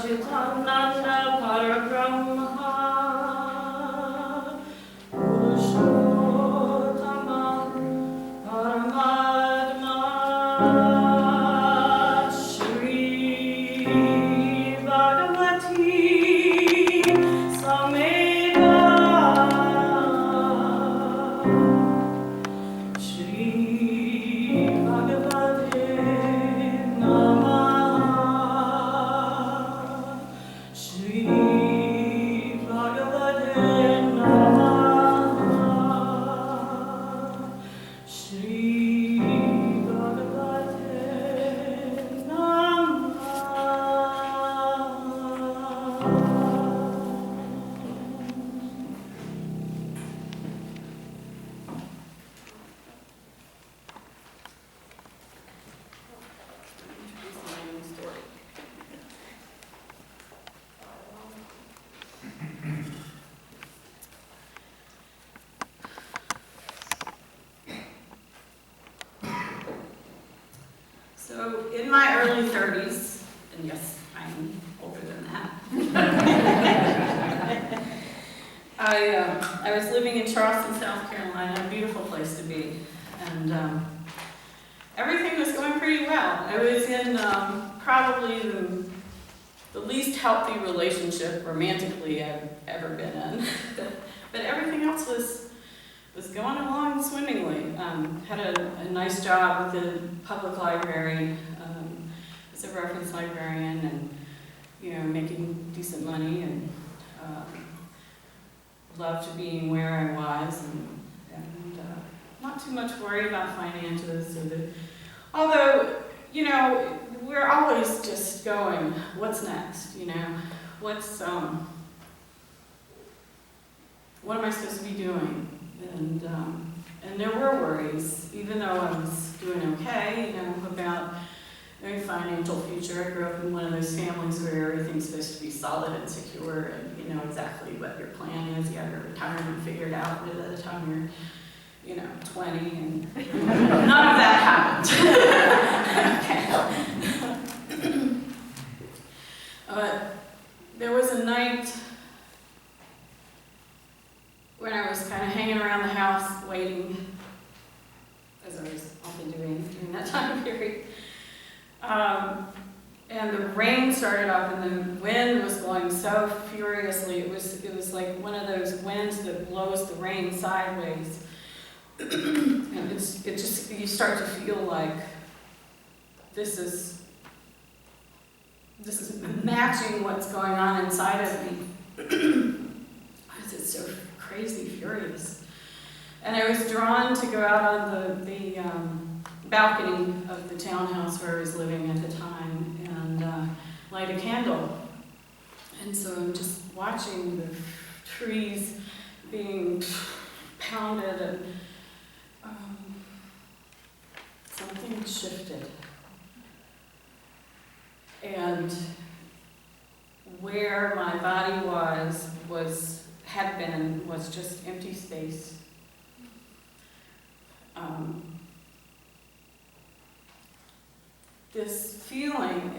Sachitananda Parabrahma Purushottama Paramatma Shri Bhagavati Sameda Shri Bhagavate Namaha Shri Bhagavate Namaha Shri Bhagavate Namaha. Introduce my own story. So, in my early 30s, and yes, I'm older than that, I was living in Charleston, South Carolina, a beautiful place to be, and everything was going pretty well. I was in probably the least healthy relationship romantically I've ever been in, but everything else was going along swimmingly. Had a nice job with the public library as a reference librarian, and making decent money, and loved being where I was, and not too much worry about finances. Although we're always just going, what's next? What am I supposed to be doing? And there were worries, even though I was doing okay, about a financial future. I grew up in one of those families where everything's supposed to be solid and secure, and you know exactly what your plan is. You have your retirement figured out by the time you're 20, and none of that happened. Okay. There was a night when I was kind of hanging around the house waiting, as I was often doing during that time period. And the rain started up, and the wind was blowing so furiously. It was like one of those winds that blows the rain sideways. And it just, you start to feel like this is matching what's going on inside of me. It's so crazy furious. And I was drawn to go out on the balcony of the townhouse where I was living at the time and light a candle. And so I'm just watching the trees being pounded, and something shifted. And where my body was just empty space. This feeling,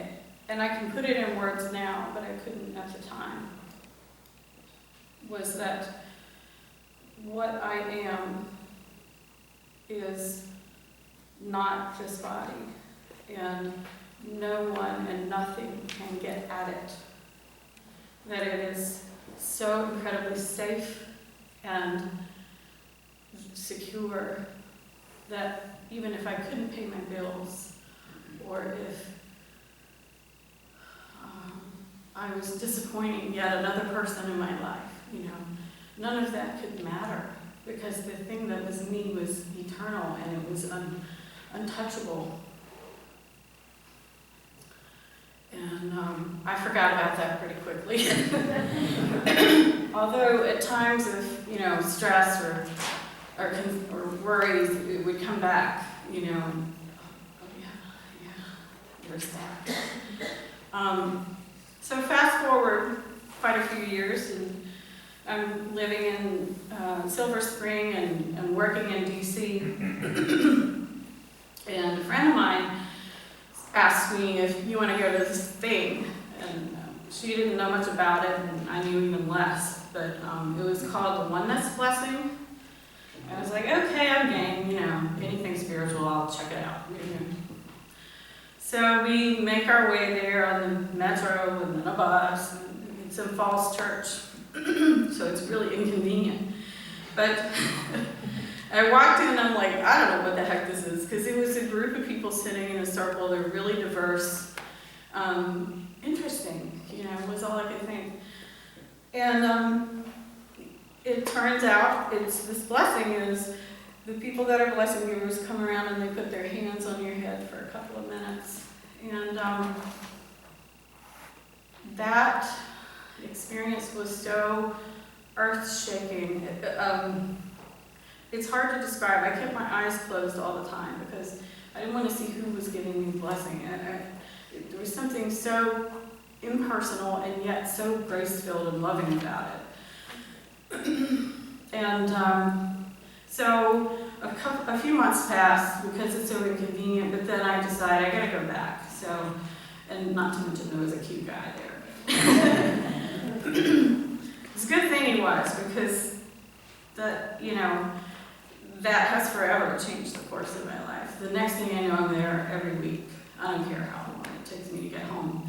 and I can put it in words now, but I couldn't at the time, was that what I am is not this body, and no one and nothing can get at it. That it is so incredibly safe and secure that even if I couldn't pay my bills, or if I was disappointing yet another person in my life, none of that could matter, because the thing that was me was eternal, and it was untouchable. And I forgot about that pretty quickly. Although at times of stress or worries, it would come back. Oh yeah, there's that. So fast forward quite a few years, and I'm living in Silver Spring and working in DC. And a friend of mine asked me if you want to go to this thing, and she didn't know much about it, and I knew even less. But it was called the Oneness Blessing. I was like, okay, I'm game, anything spiritual, I'll check it out. So we make our way there on the metro and then a bus. And it's in Falls Church, so it's really inconvenient. But I walked in and I'm like, I don't know what the heck this is, because it was a group of people sitting in a circle. They're really diverse, interesting, was all I could think. And it turns out this blessing is the people that are blessing givers come around and they put their hands on your head for a couple of minutes. And that experience was so earth-shaking. It's hard to describe. I kept my eyes closed all the time because I didn't want to see who was giving me the blessing. There was something so impersonal and yet so grace-filled and loving about it. And so a few months passed because it's so inconvenient, but then I decided I gotta go back. So, and not to mention there was a cute guy there. It's a good thing he was, because that has forever changed the course of my life. The next thing I know, I'm there every week. I don't care how long it takes me to get home.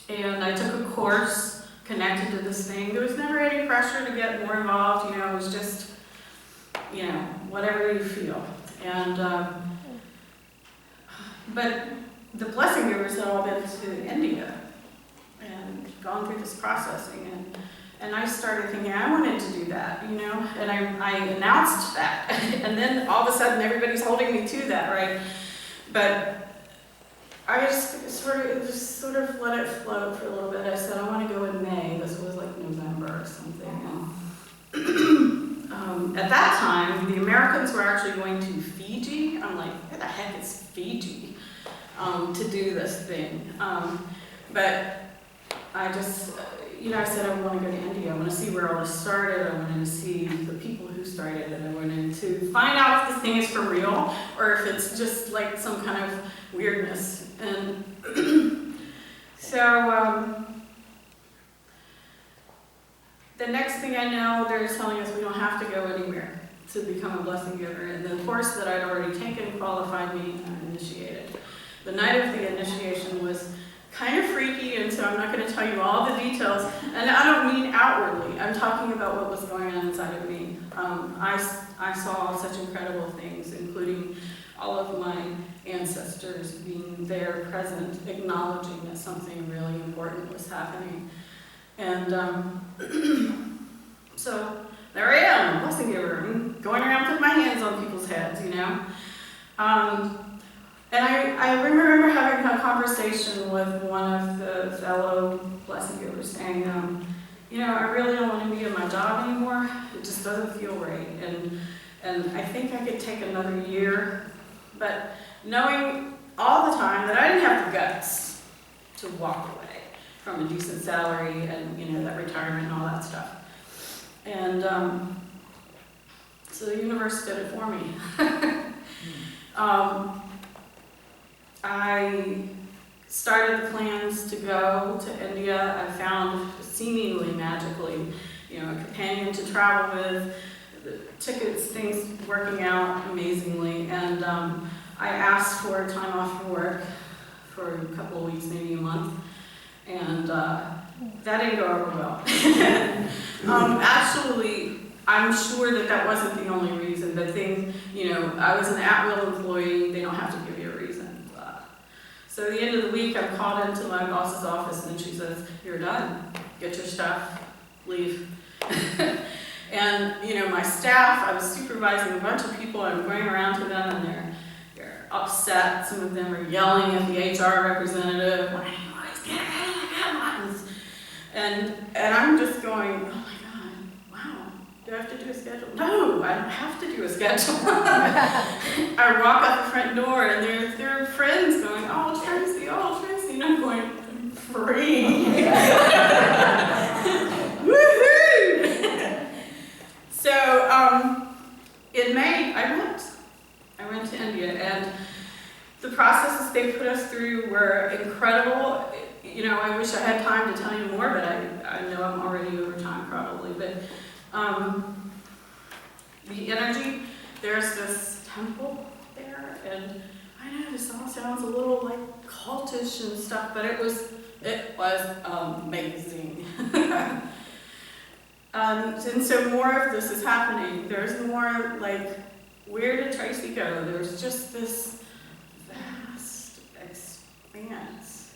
And I took a course connected to this thing. There was never any pressure to get more involved. It was just, whatever you feel. And but the blessing givers had all been to India and gone through this processing, and I started thinking I wanted to do that, and I announced that, and then all of a sudden everybody's holding me to that, right? But I just sort of let it float for a little bit. I said I want to go in May. This was like November or something. And at that time, the Americans were actually going to Fiji. I'm like, where the heck is Fiji? To do this thing. But I just, I said I want to go to India. I want to see where all this started. I wanted to see the people who started it. I wanted to find out if this thing is for real or if it's just like some kind of weirdness. And so the next thing I know, they're telling us we don't have to go anywhere to become a blessing giver. And the course that I'd already taken qualified me and I'm initiated. The night of the initiation was kind of freaky, and so I'm not going to tell you all the details. And I don't mean outwardly. I'm talking about what was going on inside of me. I saw such incredible things, including all of my ancestors being there, present, acknowledging that something really important was happening. And so there I am, a blessing giver, going around with my hands on people's heads, And I remember having a conversation with one of the fellow blessing givers saying, I really don't want to be in my job anymore. It just doesn't feel right. And I think I could take another year, but knowing all the time that I didn't have the guts to walk away from a decent salary and, that retirement and all that stuff. And so the universe did it for me. I started the plans to go to India. I found, seemingly magically, a companion to travel with, the tickets, things working out amazingly. And I asked for time off from work for a couple of weeks, maybe a month. And that didn't go over well. Actually, I'm sure that wasn't the only reason. The thing, I was an at-will employee. They don't have to give you a reason. So at the end of the week, I'm called into my boss's office, and she says, "You're done. Get your stuff. Leave." And, my staff, I was supervising a bunch of people. I'm going around to them, and they're upset. Some of them are yelling at the HR representative, and I'm just going, oh my God, wow, do I have to do a schedule? No, I don't have to do a schedule. I walk out the front door, and there are friends going, oh, Tracy, and I'm going, I'm free. Woohoo! So, in May, I went to India, and the processes they put us through were incredible. The energy, there's this temple there, and I know this all sounds a little like cultish and stuff, but it was amazing. And so more of this is happening. There's more like, where did Tracy go? There's just this vast expanse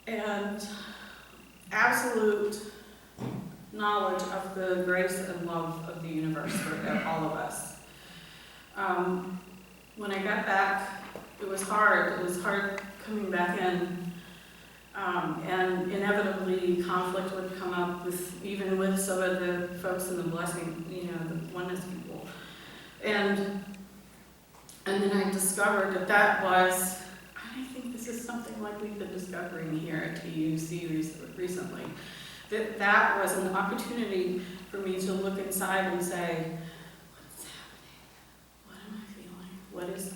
and absolute knowledge of the grace and love of the universe for all of us. When I got back, it was hard. It was hard coming back in. And inevitably conflict would come up even with some of the folks in the blessing, the oneness people. And then I discovered that was, I think this is something like we've been discovering here at TUC recently, that was an opportunity for me to look inside and say, what's happening? What am I feeling? What is,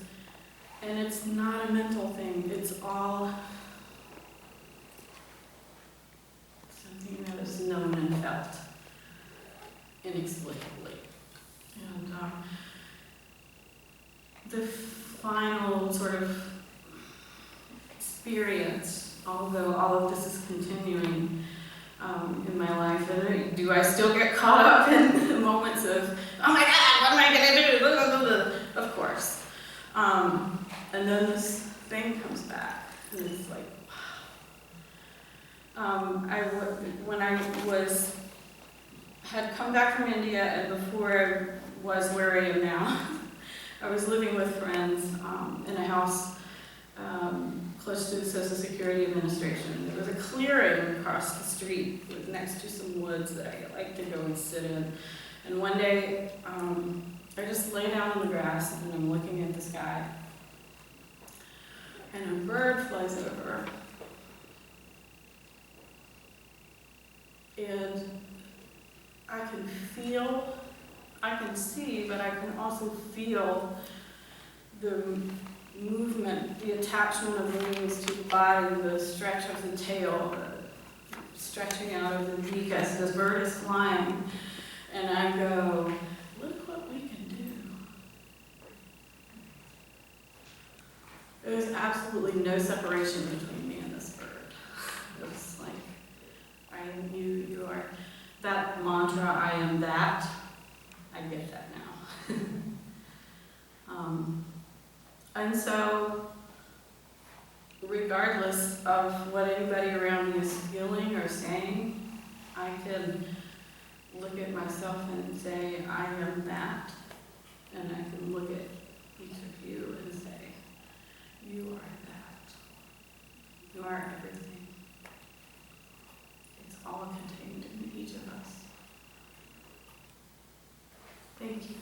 and it's not a mental thing, it's all something that is known and felt inexplicably. And the final sort of experience, although all of this is continuing in my life, and do I still get caught up in moments of, oh my God, what am I going to do? Blah, blah, blah, blah. Of course. And then this thing comes back, and it's like, when I had come back from India, and before I was where I am now, I was living with friends in a house close to the Social Security Administration. There was a clearing across the street next to some woods that I like to go and sit in. And one day, I just lay down on the grass and I'm looking at the sky, and a bird flies over. And I can feel, I can see, but I can also feel the movement, the attachment of the wings to the body, the stretch of the tail, the stretching out of the beak as the bird is flying. And I go, look what we can do. There was absolutely no separation between me and this bird. It was like, I am you are that mantra, I am that. I get that now. And so, regardless of what anybody around me is feeling or saying, I can look at myself and say, I am that. And I can look at each of you and say, you are that. You are everything. It's all contained in each of us. Thank you.